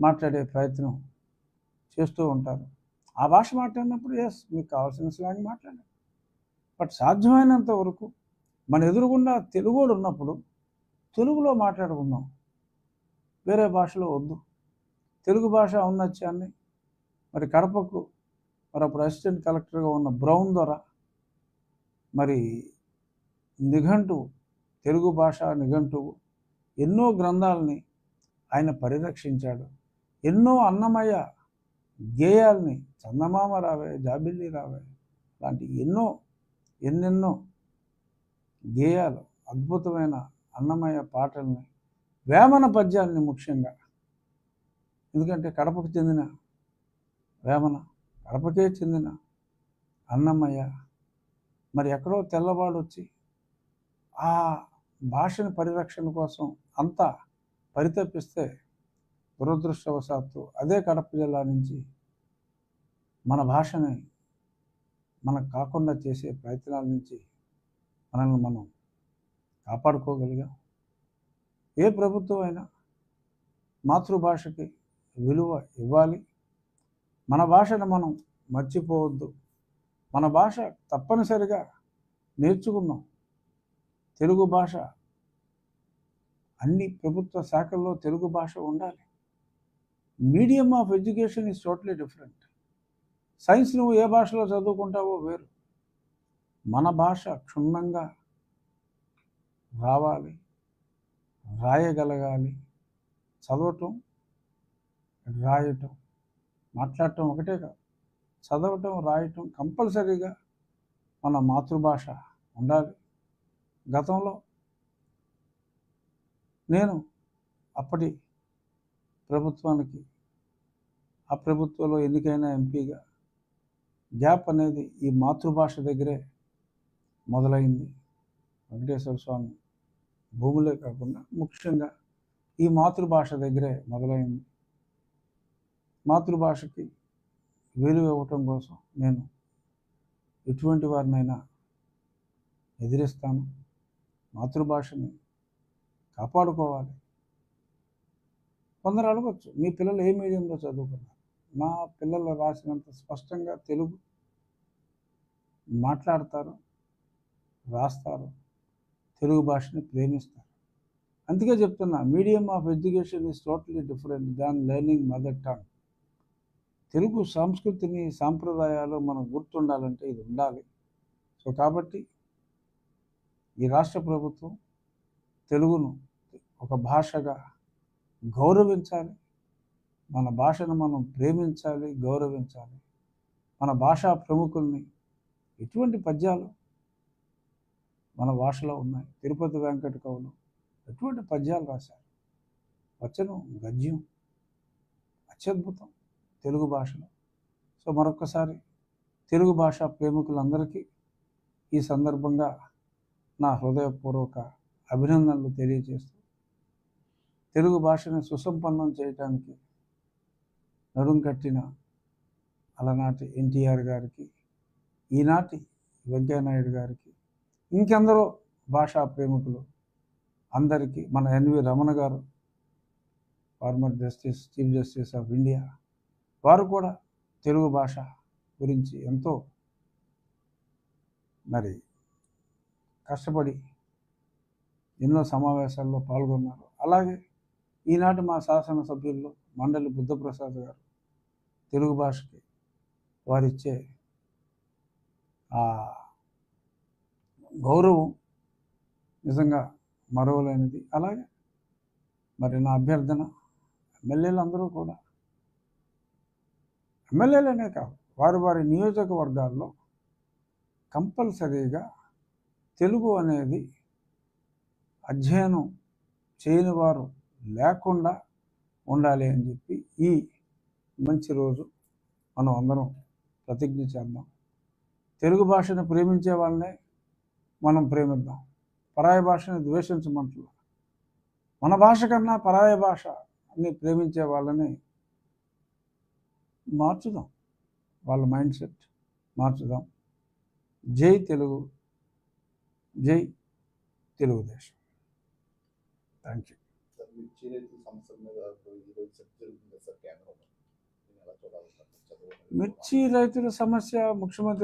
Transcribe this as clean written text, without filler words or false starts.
మాట్లాడే ప్రయత్నం చేస్తూ ఉంటారు. ఆ భాష మాట్లాడినప్పుడు ఎస్ మీకు కావాల్సిన స్లాంగ్ మాట్లాడండి. బట్ సాధ్యమైనంత వరకు మన ఎదురుగుండా తెలుగోడు ఉన్నప్పుడు తెలుగులో మాట్లాడుకుందాం, వేరే భాషలో వద్దు. తెలుగు భాష ఔన్నత్యాన్ని మరి కడపకు మరి అప్పుడు అసిస్టెంట్ కలెక్టర్గా ఉన్న బ్రౌన్ ద్వారా మరి నిఘంటువు, తెలుగు భాష నిఘంటువు ఎన్నో గ్రంథాలని ఆయన పరిరక్షించాడు. ఎన్నో అన్నమయ్య గేయాల్ని చందమామ రావే జాబిల్లి రావే లాంటి ఎన్నెన్నో గేయాలు, అద్భుతమైన అన్నమయ్య పాటల్ని, వేమన పద్యాల్ని ముఖ్యంగా, ఎందుకంటే కడపకు చెందిన వేమన, కడపకే చెందిన అన్నమయ్య, మరి ఎక్కడో తెల్లవాడు వచ్చి ఆ భాషని పరిరక్షణ కోసం అంతా పరితపిస్తే దురదృష్టవశాత్తు అదే కడప జిల్లా నుంచి మన భాషని మనకు కాకుండా చేసే ప్రయత్నాల నుంచి మనల్ని మనం కాపాడుకోగలిగాం. ఏ ప్రభుత్వం అయినా మాతృభాషకి విలువ ఇవ్వాలి. మన భాషను మనం మర్చిపోవద్దు. మన భాష తప్పనిసరిగా నేర్చుకుందాం. తెలుగు భాష అన్ని ప్రభుత్వ శాఖల్లో తెలుగు భాష ఉండాలి. Medium of education is totally different. Science నువ్వు ఏ భాషలో చదువుకుంటావో వేరు. మన భాష క్షుణ్ణంగా రావాలి, రాయగలగాలి. చదవటం, రాయటం, మాట్లాడటం ఒకటే కాదు, చదవటం, రాయటం కంపల్సరీగా మన మాతృభాష ఉండాలి. గతంలో నేను అప్పటి ప్రభుత్వానికి, ఆ ప్రభుత్వంలో ఎన్నికైన ఎంపీగా గ్యాప్ అనేది ఈ మాతృభాష దగ్గరే మొదలైంది. వెంకటేశ్వర స్వామి భూములే కాకుండా ముఖ్యంగా ఈ మాతృభాష దగ్గరే మొదలైంది. మాతృభాషకి విలువ ఇవ్వటం కోసం నేను ఎటువంటి వారినైనా ఎదిరిస్తాను. మాతృభాషని కాపాడుకోవాలి. కొందరు అడగచ్చు, మీ పిల్లలు ఏ మీడియంలో చదువుకున్నారు? మా పిల్లలు రాసినంత స్పష్టంగా తెలుగు మాట్లాడతారు, రాస్తారు, తెలుగు భాషని ప్రేమిస్తారు. అందుకే చెప్తున్నా, medium of education is totally different than learning mother tongue. Telugu సంస్కృతిని, సాంప్రదాయాలు మనకు గుర్తుండాలంటే ఇది ఉండాలి. సో కాబట్టి ఈ రాష్ట్ర ప్రభుత్వం తెలుగును ఒక భాషగా గౌరవించాలి. మన భాషను మనం ప్రేమించాలి, గౌరవించాలి. మన భాషా ప్రముఖుల్ని ఎటువంటి పద్యాలు మన భాషలో ఉన్నాయి. తిరుపతి వెంకట కవులు ఎటువంటి పద్యాలు రాశారు. వచనం, గద్యం అత్యద్భుతం తెలుగు భాషలో. సో మరొకసారి తెలుగు భాషా ప్రేమికులందరికీ ఈ సందర్భంగా నా హృదయపూర్వక అభినందనలు తెలియజేస్తూ, తెలుగు భాషని సుసంపన్నం చేయటానికి నడుం కట్టిన అలనాటి ఎన్టీఆర్ గారికి, ఈనాటి వెంకయ్యనాయుడు గారికి, ఇంకెందరో భాషా ప్రేమికులు అందరికీ, మన ఎన్వి రమణ గారు former justice, chief justice of India, వారు కూడా తెలుగు భాష గురించి ఎంతో మరి కష్టపడి ఎన్నో సమావేశాల్లో పాల్గొన్నారు. అలాగే ఈనాటి మా శాసనసభ్యుల్లో మండలి బుద్ధప్రసాద్ గారు తెలుగు భాషకి వారిచ్చే గౌరవం నిజంగా మరవలేనిది. అలాగే మరి నా అభ్యర్థన, ఎమ్మెల్యేలందరూ కూడా, ఎమ్మెల్యేలనే కాదు, వారి వారి నియోజకవర్గాల్లో కంపల్సరీగా తెలుగు అనేది అధ్యయనం చేయని వారు లేకుండా ఉండాలి అని చెప్పి ఈ మంచి రోజు మనం అందరం ప్రతిజ్ఞ చేద్దాం. తెలుగు భాషను ప్రేమించే వాళ్ళనే మనం ప్రేమిద్దాం. పరాయి భాషని ద్వేషించమంటున్నా. మన భాష కన్నా పరాయి భాష అని ప్రేమించే వాళ్ళని మార్చుదాం, వాళ్ళ మైండ్ సెట్ మార్చుదాం. జై తెలుగు, జై తెలుగుదేశం. Thank you. మిర్చి రైతుల సమస్య ముఖ్యమంత్రి